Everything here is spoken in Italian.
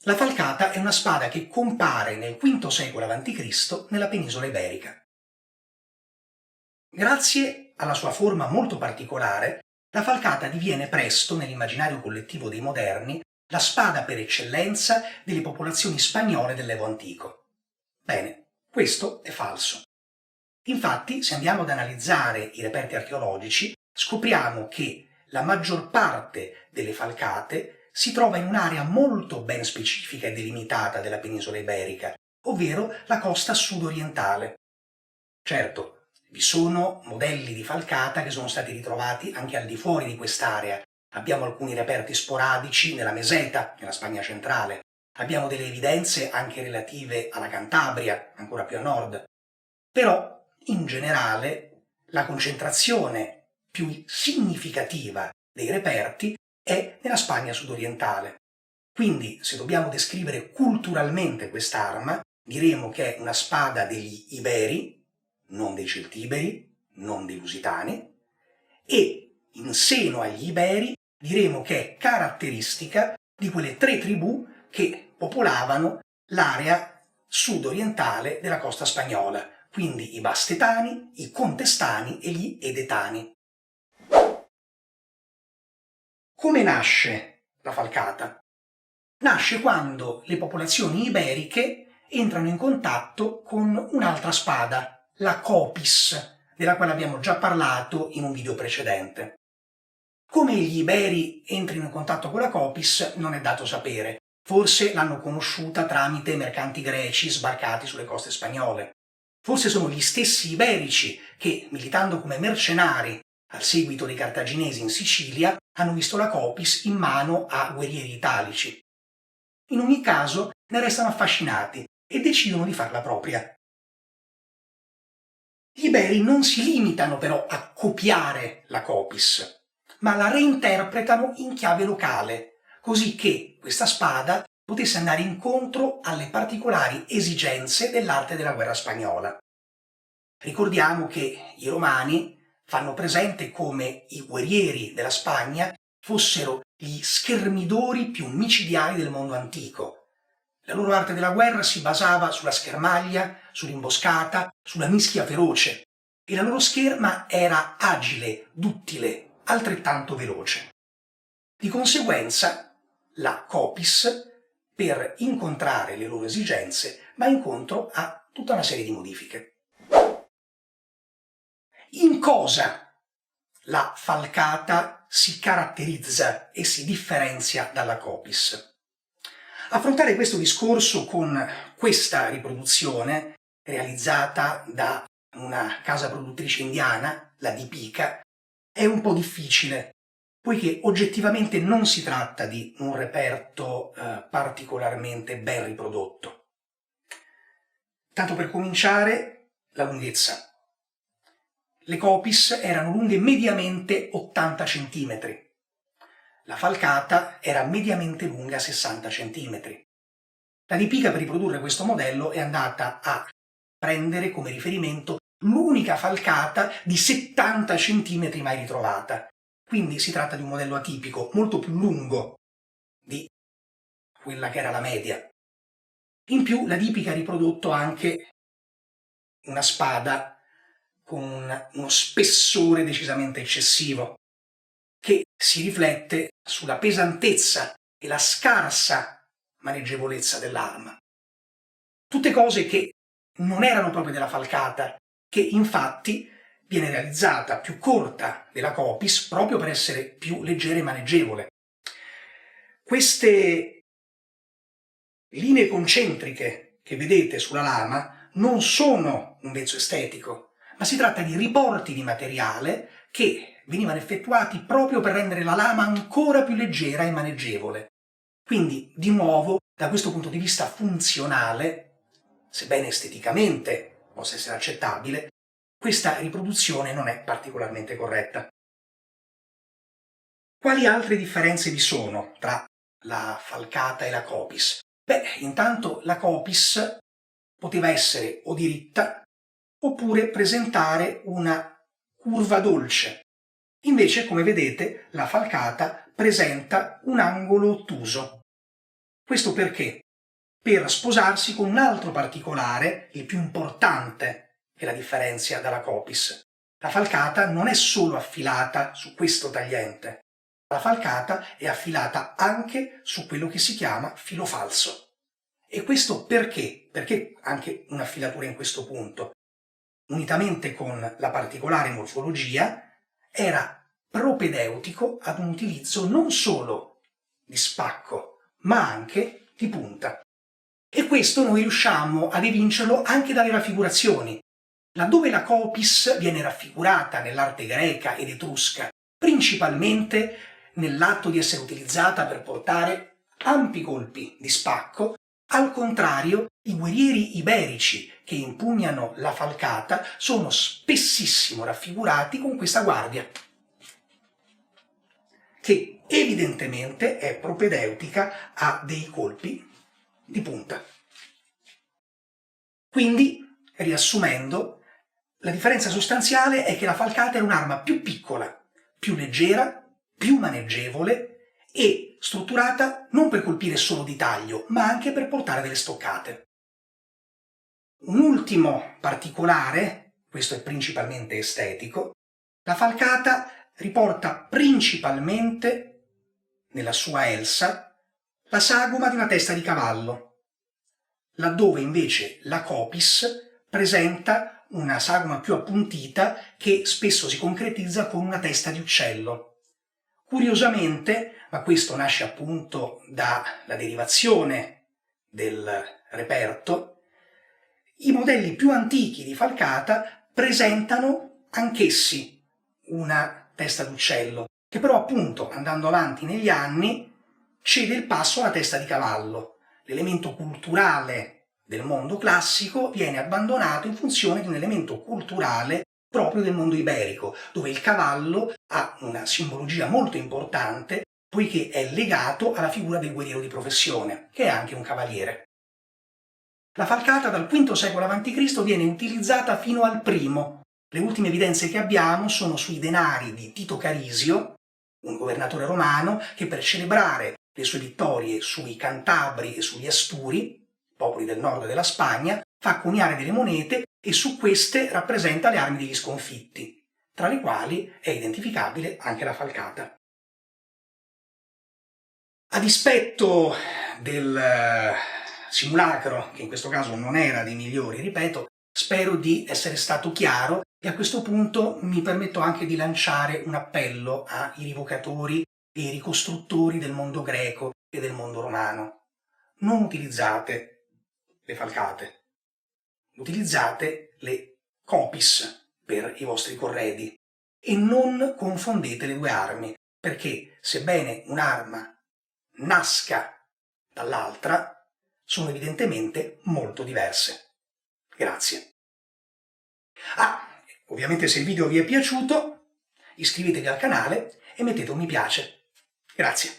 La falcata è una spada che compare nel V secolo a.C. nella penisola iberica. Grazie alla sua forma molto particolare, la falcata diviene presto, nell'immaginario collettivo dei moderni, la spada per eccellenza delle popolazioni spagnole dell'Evo antico. Bene, questo è falso. Infatti, se andiamo ad analizzare i reperti archeologici, scopriamo che la maggior parte delle falcate si trova in un'area molto ben specifica e delimitata della penisola iberica, ovvero la costa sud-orientale. Certo, vi sono modelli di falcata che sono stati ritrovati anche al di fuori di quest'area. Abbiamo alcuni reperti sporadici nella Meseta, nella Spagna centrale. Abbiamo delle evidenze anche relative alla Cantabria, ancora più a nord. Però, in generale, la concentrazione più significativa dei reperti è nella Spagna sudorientale. Quindi, se dobbiamo descrivere culturalmente quest'arma, diremo che è una spada degli Iberi, non dei Celtiberi, non dei Lusitani, e in seno agli Iberi diremo che è caratteristica di quelle 3 tribù che popolavano l'area sud-orientale della costa spagnola, quindi i Bastetani, i Contestani e gli Edetani. Come nasce la falcata? Nasce quando le popolazioni iberiche entrano in contatto con un'altra spada, la Copis, della quale abbiamo già parlato in un video precedente. Come gli iberi entrino in contatto con la Copis non è dato sapere, forse l'hanno conosciuta tramite mercanti greci sbarcati sulle coste spagnole. Forse sono gli stessi iberici che, militando come mercenari al seguito dei cartaginesi in Sicilia, hanno visto la Copis in mano a guerrieri italici. In ogni caso ne restano affascinati e decidono di farla propria. Gli iberi non si limitano però a copiare la Copis, ma la reinterpretano in chiave locale, così che questa spada potesse andare incontro alle particolari esigenze dell'arte della guerra spagnola. Ricordiamo che i romani fanno presente come i guerrieri della Spagna fossero gli schermidori più micidiali del mondo antico. La loro arte della guerra si basava sulla schermaglia, sull'imboscata, sulla mischia feroce, e la loro scherma era agile, duttile, altrettanto veloce. Di conseguenza, la Copis, per incontrare le loro esigenze, va incontro a tutta una serie di modifiche. In cosa la falcata si caratterizza e si differenzia dalla Copis? Affrontare questo discorso con questa riproduzione, realizzata da una casa produttrice indiana, la Deepika, è un po' difficile, poiché oggettivamente non si tratta di un reperto particolarmente ben riprodotto. Tanto per cominciare, la lunghezza. Le Copis erano lunghe mediamente 80 cm. La falcata era mediamente lunga 60 cm. La Deepika, per riprodurre questo modello, è andata a prendere come riferimento l'unica falcata di 70 cm mai ritrovata. Quindi si tratta di un modello atipico, molto più lungo di quella che era la media. In più, la Deepika ha riprodotto anche una spada con uno spessore decisamente eccessivo, che si riflette sulla pesantezza e la scarsa maneggevolezza dell'arma. Tutte cose che non erano proprio della falcata, che infatti viene realizzata più corta della Copis proprio per essere più leggera e maneggevole. Queste linee concentriche che vedete sulla lama non sono un vezzo estetico, ma si tratta di riporti di materiale che venivano effettuati proprio per rendere la lama ancora più leggera e maneggevole. Quindi, di nuovo, da questo punto di vista funzionale, sebbene esteticamente possa essere accettabile, questa riproduzione non è particolarmente corretta. Quali altre differenze vi sono tra la falcata e la Copis? Beh, intanto la Copis poteva essere o diritta oppure presentare una curva dolce. Invece, come vedete, la falcata presenta un angolo ottuso. Questo perché? Per sposarsi con un altro particolare, il più importante che la differenzia dalla copis. La falcata non è solo affilata su questo tagliente, la falcata è affilata anche su quello che si chiama filo falso. E questo perché? Perché anche un'affilatura in questo punto, unitamente con la particolare morfologia, era propedeutico ad un utilizzo non solo di spacco, ma anche di punta. E questo noi riusciamo ad evincerlo anche dalle raffigurazioni. Laddove la copis viene raffigurata nell'arte greca ed etrusca, principalmente nell'atto di essere utilizzata per portare ampi colpi di spacco, al contrario, i guerrieri iberici che impugnano la falcata sono spessissimo raffigurati con questa guardia, che evidentemente è propedeutica a dei colpi di punta. Quindi, riassumendo, la differenza sostanziale è che la falcata è un'arma più piccola, più leggera, più maneggevole e strutturata non per colpire solo di taglio, ma anche per portare delle stoccate. Un ultimo particolare, questo è principalmente estetico, la falcata riporta principalmente, nella sua elsa, la sagoma di una testa di cavallo, laddove invece la copis presenta una sagoma più appuntita che spesso si concretizza con una testa di uccello. Curiosamente, ma questo nasce appunto dalla derivazione del reperto, i modelli più antichi di falcata presentano anch'essi una testa d'uccello, che però appunto, andando avanti negli anni, cede il passo alla testa di cavallo. L'elemento culturale del mondo classico viene abbandonato in funzione di un elemento culturale proprio del mondo iberico, dove il cavallo ha una simbologia molto importante, poiché è legato alla figura del guerriero di professione, che è anche un cavaliere. La falcata dal V secolo a.C. viene utilizzata fino al I. Le ultime evidenze che abbiamo sono sui denari di Tito Carisio, un governatore romano, che per celebrare le sue vittorie sui Cantabri e sugli Asturi, popoli del nord della Spagna, fa coniare delle monete e su queste rappresenta le armi degli sconfitti, tra le quali è identificabile anche la falcata. A dispetto del simulacro, che in questo caso non era dei migliori, ripeto, spero di essere stato chiaro e a questo punto mi permetto anche di lanciare un appello ai rivocatori e ai ricostruttori del mondo greco e del mondo romano. Non utilizzate le falcate, utilizzate le copis per i vostri corredi e non confondete le due armi, perché sebbene un'arma nasca dall'altra, sono evidentemente molto diverse. Grazie. Ovviamente se il video vi è piaciuto, iscrivetevi al canale e mettete un mi piace. Grazie.